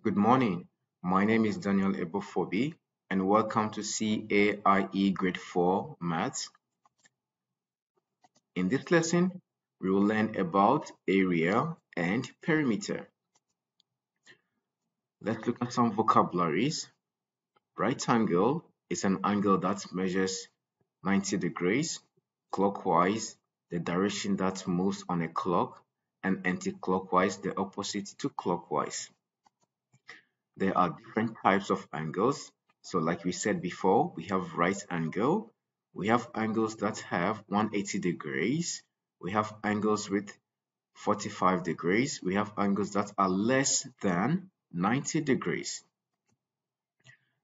Good morning. My name is Daniel Ebofobi, and welcome to CAIE Grade 4 Maths. In this lesson, we will learn about area and perimeter. Let's look at some vocabularies. Right angle is an angle that measures 90 degrees clockwise, the direction that moves on a clock, and anti-clockwise, the opposite to clockwise. There are different types of angles. So like we said before, we have right angle. We have angles that have 180 degrees. We have angles with 45 degrees. We have angles that are less than 90 degrees.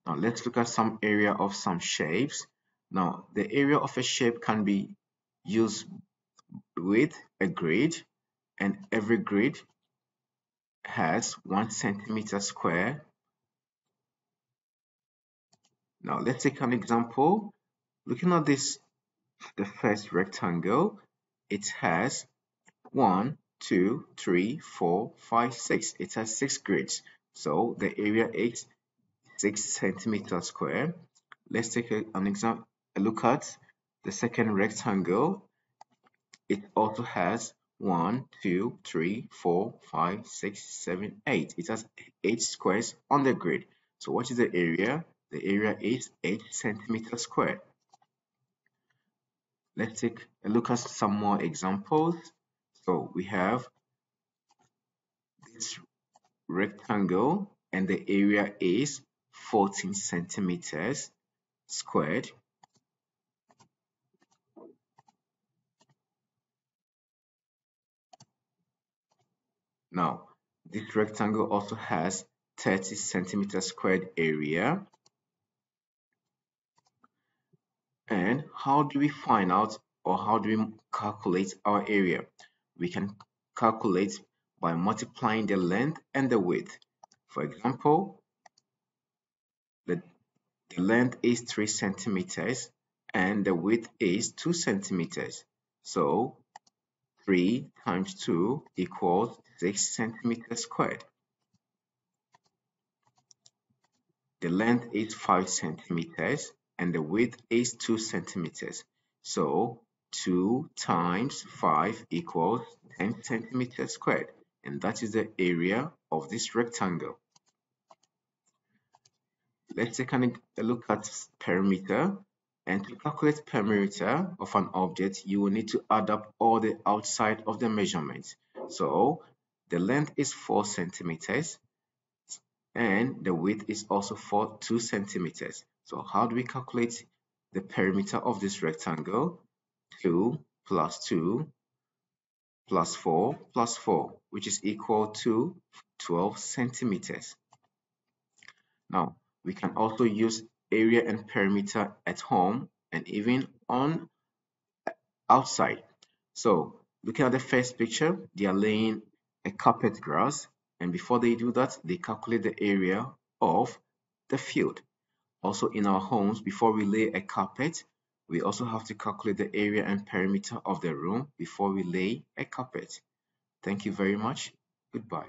Now let's look at some area of some shapes. Now the area of a shape can be used with a grid, and every grid has 1 centimeter square. Now let's take an example. Looking at this, the first rectangle, it has 1, 2, 3, 4, 5, 6. It has 6 grids. So the area is 6 centimeters square. Let's take an example, a look at the second rectangle. It also has 1, 2, 3, 4, 5, 6, 7, 8. It has 8 squares on the grid. So what is the area? The area is 8 centimeters square. Let's take a look at some more examples. So we have this rectangle and the area is 14 centimeters squared. Now, this rectangle also has 30 centimeters squared area. And how do we find out, or how do we calculate our area? We can calculate by multiplying the length and the width. For example, the length is 3 centimeters and the width is 2 centimeters. So 3 times 2 equals 6 centimeters squared. The length is 5 centimeters and the width is 2 centimeters. So 2 times 5 equals 10 centimeters squared, and that is the area of this rectangle. Let's take a look at perimeter. And to calculate perimeter of an object, you will need to add up all the outside of the measurements. So the length is 4 centimeters and the width is also 2 centimeters. So how do we calculate the perimeter of this rectangle? 2 plus 2 plus 4 plus 4, which is equal to 12 centimeters. Now, we can also use area and perimeter at home and even on outside. So, looking at the first picture, they are laying a carpet grass, and before they do that, they calculate the area of the field. Also, in our homes, before we lay a carpet, we also have to calculate the area and perimeter of the room before we lay a carpet. Thank you very much. Goodbye.